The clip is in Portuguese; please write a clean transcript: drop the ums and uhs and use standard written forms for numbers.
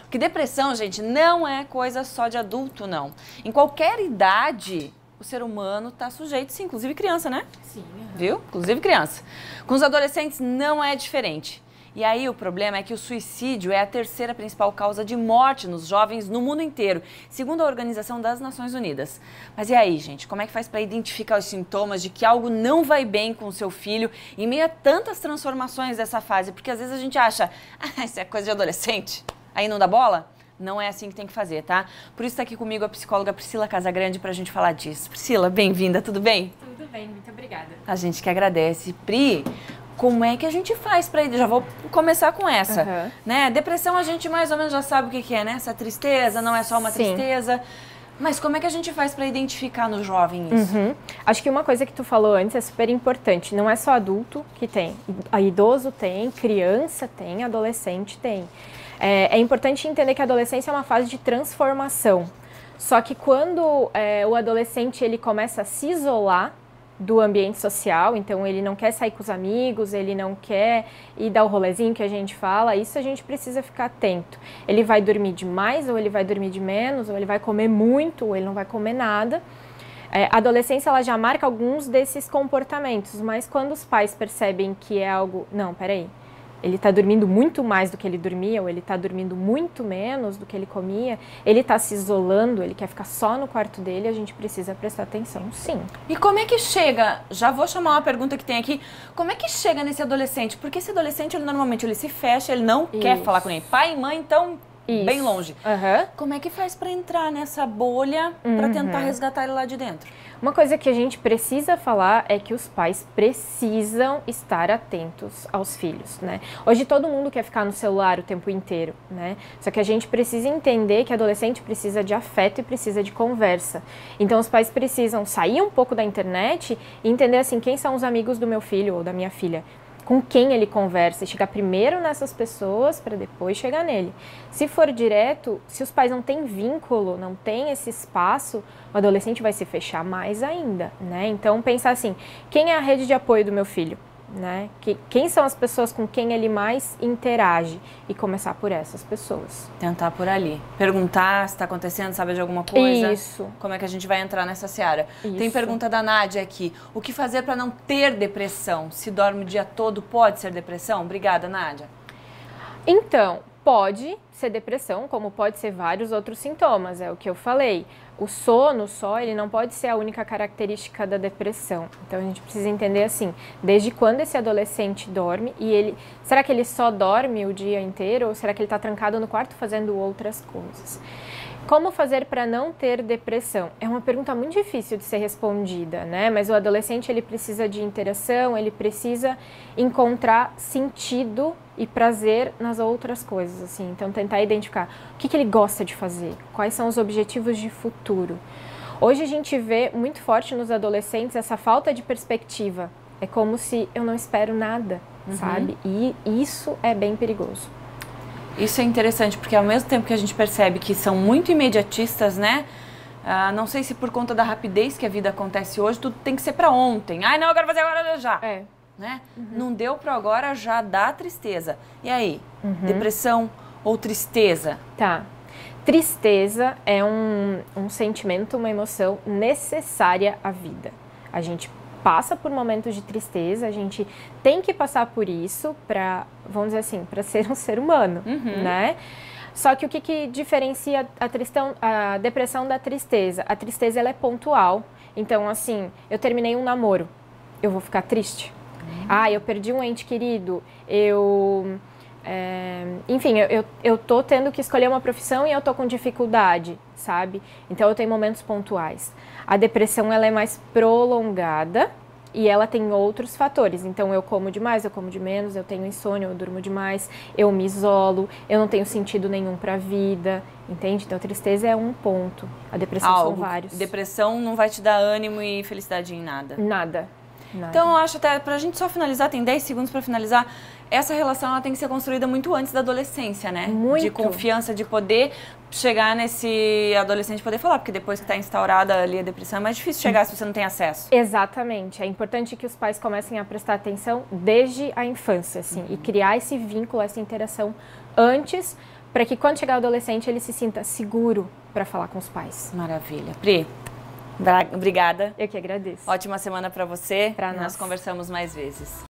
Porque depressão, gente, não é coisa só de adulto, não. Em qualquer idade, o ser humano está sujeito, sim, inclusive criança, né? Sim. Viu? Inclusive criança. Com os adolescentes não é diferente. E aí o problema é que o suicídio é a terceira principal causa de morte nos jovens no mundo inteiro, segundo a Organização das Nações Unidas. Mas e aí, gente, como é que faz para identificar os sintomas de que algo não vai bem com o seu filho em meio a tantas transformações dessa fase? Porque às vezes a gente acha, isso é coisa de adolescente, aí não dá bola? Não é assim que tem que fazer, tá? Por isso está aqui comigo a psicóloga Priscila Casagrande para a gente falar disso. Priscila, bem-vinda, tudo bem? Tudo bem, muito obrigada. A gente que agradece. Pri, como é que a gente faz para... Já vou começar com essa, né? Depressão a gente mais ou menos já sabe o que é, né? Essa tristeza, não é só uma tristeza. Mas como é que a gente faz para identificar no jovem isso? Acho que uma coisa que tu falou antes é super importante. Não é só adulto que tem. A idoso tem, criança tem, adolescente tem. É importante entender que a adolescência é uma fase de transformação. Só que quando o adolescente ele começa a se isolar do ambiente social, então ele não quer sair com os amigos, ele não quer ir dar o rolezinho que a gente fala, isso a gente precisa ficar atento. Ele vai dormir demais, ou ele vai dormir de menos, ou ele vai comer muito, ou ele não vai comer nada. A adolescência ela já marca alguns desses comportamentos, mas quando os pais percebem que é algo... Não, peraí. Ele está dormindo muito mais do que ele dormia, ou ele está dormindo muito menos do que ele comia, ele está se isolando, ele quer ficar só no quarto dele, a gente precisa prestar atenção, sim. E como é que chega, já vou chamar uma pergunta que tem aqui, como é que chega nesse adolescente? Porque esse adolescente, ele normalmente ele se fecha, ele não quer falar com ninguém. Pai e mãe, então, bem longe. Como é que faz para entrar nessa bolha, para tentar resgatar ele lá de dentro? Uma coisa que a gente precisa falar é que os pais precisam estar atentos aos filhos, né? Hoje todo mundo quer ficar no celular o tempo inteiro, né? Só que a gente precisa entender que adolescente precisa de afeto e precisa de conversa. Então os pais precisam sair um pouco da internet e entender assim, quem são os amigos do meu filho ou da minha filha. Com quem ele conversa e chegar primeiro nessas pessoas para depois chegar nele. Se for direto, se os pais não têm vínculo, não têm esse espaço, o adolescente vai se fechar mais ainda, né? Então, pensar assim, quem é a rede de apoio do meu filho? Né? Quem são as pessoas com quem ele mais interage e começar por essas pessoas. Tentar por ali. Perguntar se está acontecendo, sabe de alguma coisa. Isso. Como é que a gente vai entrar nessa seara. Isso. Tem pergunta da Nádia aqui. O que fazer para não ter depressão? Se dorme o dia todo, pode ser depressão? Obrigada, Nádia. Então, pode ser depressão, como pode ser vários outros sintomas, é o que eu falei. O sono só, ele não pode ser a única característica da depressão. Então a gente precisa entender assim, desde quando esse adolescente dorme e ele... Será que ele só dorme o dia inteiro ou será que ele está trancado no quarto fazendo outras coisas? Como fazer para não ter depressão? É uma pergunta muito difícil de ser respondida, né? Mas o adolescente, ele precisa de interação, ele precisa encontrar sentido e prazer nas outras coisas, assim. Então, tentar identificar o que ele gosta de fazer, quais são os objetivos de futuro. Hoje a gente vê muito forte nos adolescentes essa falta de perspectiva. É como se eu não espero nada, sabe? E isso é bem perigoso. Isso é interessante, porque ao mesmo tempo que a gente percebe que são muito imediatistas, né? Não sei se por conta da rapidez que a vida acontece hoje, tudo tem que ser para ontem. Ai, não, eu quero fazer agora já. Né? Não deu para agora, já dá tristeza. E aí? Depressão ou tristeza? Tá. Tristeza é um sentimento, uma emoção necessária à vida. A gente passa por momentos de tristeza, a gente tem que passar por isso para, vamos dizer assim, para ser um ser humano, né? Só que o que diferencia a depressão da tristeza? A tristeza, ela é pontual. Então, assim, eu terminei um namoro, eu vou ficar triste? Eu perdi um ente querido, enfim, eu tô tendo que escolher uma profissão e eu tô com dificuldade, sabe? Então eu tenho momentos pontuais. A depressão, ela é mais prolongada e ela tem outros fatores. Então eu como demais, eu como de menos, eu tenho insônia, eu durmo demais, eu me isolo, eu não tenho sentido nenhum pra vida, entende? Então a tristeza é um ponto, a depressão são vários. Depressão não vai te dar ânimo e felicidade em nada. Nada. Então, eu acho até, pra gente só finalizar, tem 10 segundos pra finalizar, essa relação ela tem que ser construída muito antes da adolescência, né? Muito. De confiança, de poder chegar nesse adolescente poder falar, porque depois que está instaurada ali a depressão é mais difícil chegar se você não tem acesso. Exatamente. É importante que os pais comecem a prestar atenção desde a infância, assim, e criar esse vínculo, essa interação antes, para que quando chegar o adolescente ele se sinta seguro para falar com os pais. Maravilha. Pri, obrigada. Eu que agradeço. Ótima semana para você. Para nós conversamos mais vezes.